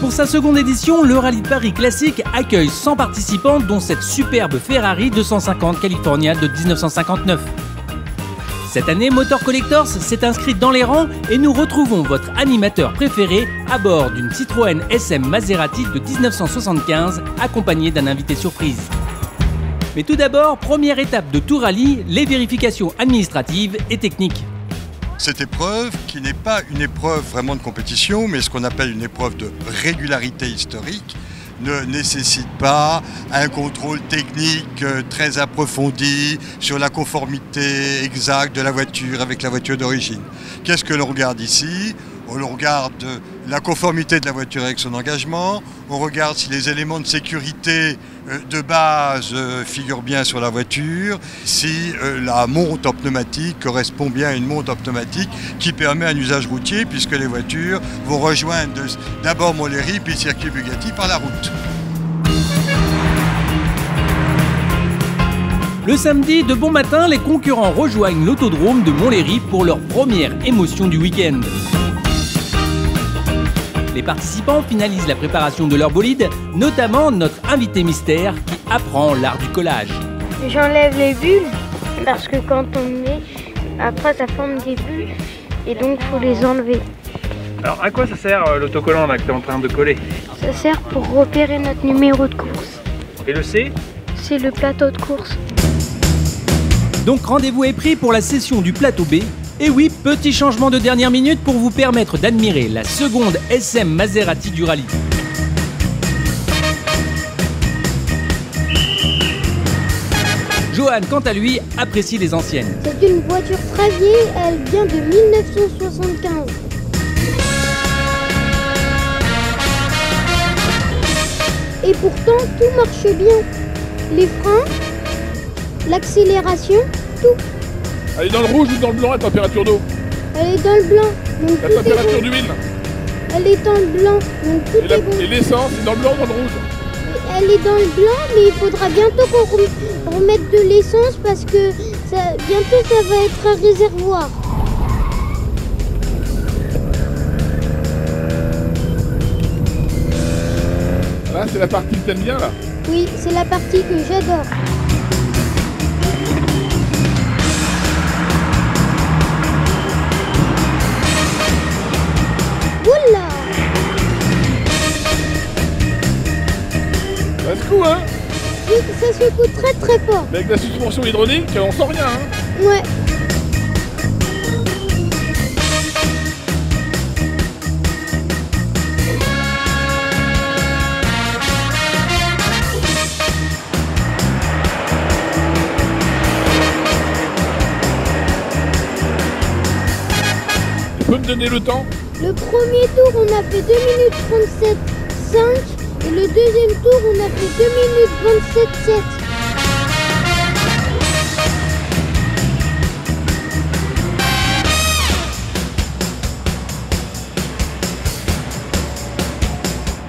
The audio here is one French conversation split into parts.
Pour sa seconde édition, le Rallye de Paris Classique accueille 100 participants, dont cette superbe Ferrari 250 California de 1959. Cette année, Motor Collectors s'est inscrite dans les rangs et nous retrouvons votre animateur préféré à bord d'une Citroën SM Maserati de 1975, accompagné d'un invité surprise. Mais tout d'abord, première étape de tout rallye, les vérifications administratives et techniques. Cette épreuve, qui n'est pas une épreuve vraiment de compétition, mais ce qu'on appelle une épreuve de régularité historique, ne nécessite pas un contrôle technique très approfondi sur la conformité exacte de la voiture avec la voiture d'origine. Qu'est-ce que l'on regarde ici? On regarde la conformité de la voiture avec son engagement, on regarde si les éléments de sécurité de base figurent bien sur la voiture, si la monte en pneumatique correspond bien à une monte en pneumatique qui permet un usage routier, puisque les voitures vont rejoindre d'abord Montlhéry puis le circuit Bugatti par la route. Le samedi, de bon matin, les concurrents rejoignent l'autodrome de Montlhéry pour leur première émotion du week-end. Les participants finalisent la préparation de leur bolide, notamment notre invité mystère qui apprend l'art du collage. J'enlève les bulles parce que quand on met, après ça forme des bulles et donc il faut les enlever. Alors à quoi ça sert l'autocollant là que tu es en train de coller? Ça sert pour repérer notre numéro de course. Et le C? C'est le plateau de course. Donc rendez-vous est pris pour la session du plateau B. Et oui, petit changement de dernière minute pour vous permettre d'admirer la seconde SM Maserati du rallye. Johan, quant à lui, apprécie les anciennes. C'est une voiture très vieille, elle vient de 1975. Et pourtant, tout marche bien. Les freins, l'accélération, tout. Elle est dans le rouge ou dans le blanc, la température d'eau? Elle est dans le blanc. Donc la tout température est bon. d'huile? Elle est dans le blanc, donc tout est bon. Et l'essence, c'est dans le blanc ou dans le rouge? Elle est dans le blanc, mais il faudra bientôt qu'on remette de l'essence parce que bientôt ça va être un réservoir. Là, c'est la partie que t'aimes bien, là? Oui, c'est la partie que j'adore. Oula! Ça secoue, hein? Oui, ça secoue très très fort. Mais avec la suspension hydraulique, on sent rien, hein? Ouais. Tu peux me donner le temps? Le premier tour, on a fait 2 minutes 37,5 et le deuxième tour, on a fait 2 minutes 27,7.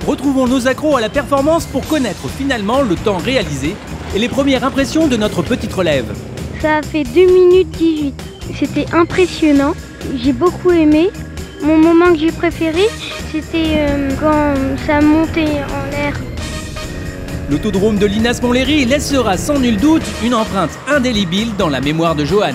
Retrouvons nos accros à la performance pour connaître finalement le temps réalisé et les premières impressions de notre petite relève. Ça a fait 2 minutes 18. C'était impressionnant. J'ai beaucoup aimé. Mon moment que j'ai préféré, c'était quand ça montait en l'air. L'autodrome de l'INAS Montlhéry laissera sans nul doute une empreinte indélébile dans la mémoire de Johan.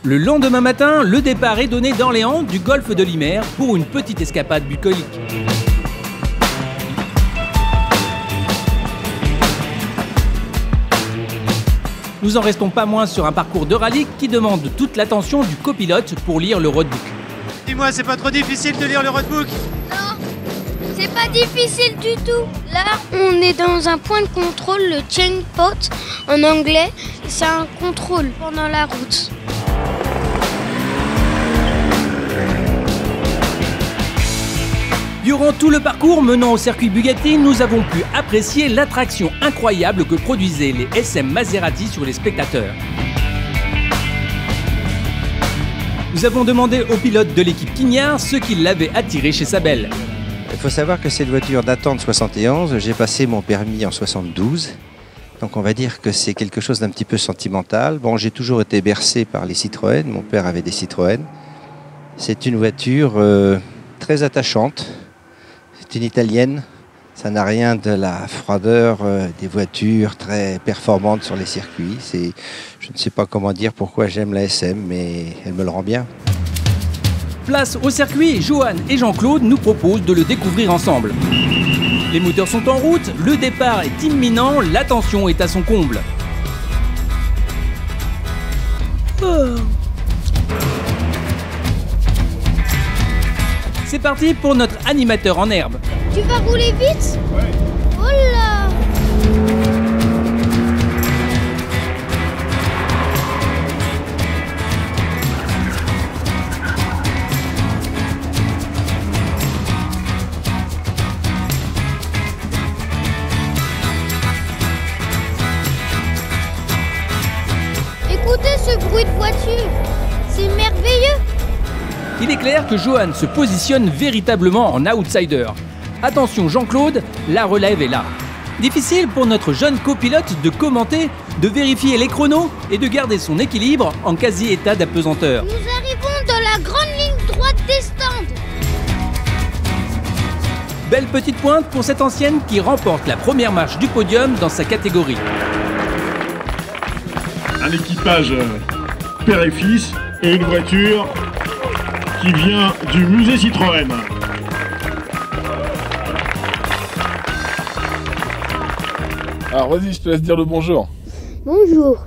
Le lendemain matin, le départ est donné d'Orléans, du golfe de Lemaire, pour une petite escapade bucolique. Nous en restons pas moins sur un parcours de rallye qui demande toute l'attention du copilote pour lire le roadbook. Dis-moi, c'est pas trop difficile de lire le roadbook? Non, c'est pas difficile du tout. Là, on est dans un point de contrôle, le checkpoint en anglais. C'est un contrôle pendant la route. Durant tout le parcours menant au circuit Bugatti, nous avons pu apprécier l'attraction incroyable que produisaient les SM Maserati sur les spectateurs. Nous avons demandé au pilote de l'équipe Quignard ce qui l'avait attiré chez sa belle. Il faut savoir que cette voiture datant de 71, j'ai passé mon permis en 72. Donc on va dire que c'est quelque chose d'un petit peu sentimental. Bon, j'ai toujours été bercé par les Citroën. Mon père avait des Citroën. C'est une voiture très attachante. C'est une italienne. Ça n'a rien de la froideur des voitures très performantes sur les circuits. Je ne sais pas comment dire pourquoi j'aime la SM, mais elle me le rend bien. Place au circuit, Johan et Jean-Claude nous proposent de le découvrir ensemble. Les moteurs sont en route, le départ est imminent, la tension est à son comble. C'est parti pour notre animateur en herbe. Tu vas rouler vite? Ouais. Oh là! Écoutez ce bruit de voiture, c'est merveilleux. Il est clair que Johan se positionne véritablement en outsider. Attention Jean-Claude, la relève est là. Difficile pour notre jeune copilote de commenter, de vérifier les chronos et de garder son équilibre en quasi-état d'apesanteur. Nous arrivons dans la grande ligne droite des stands. Belle petite pointe pour cette ancienne qui remporte la première marche du podium dans sa catégorie. Un équipage père et fils et une voiture qui vient du musée Citroën. Alors vas-y, je te laisse dire le bonjour. Bonjour,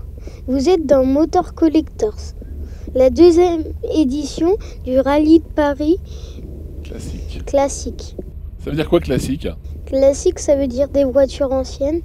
vous êtes dans Motor Collectors, la deuxième édition du Rallye de Paris Classique. classique. Ça veut dire quoi classique? Classique, ça veut dire des voitures anciennes.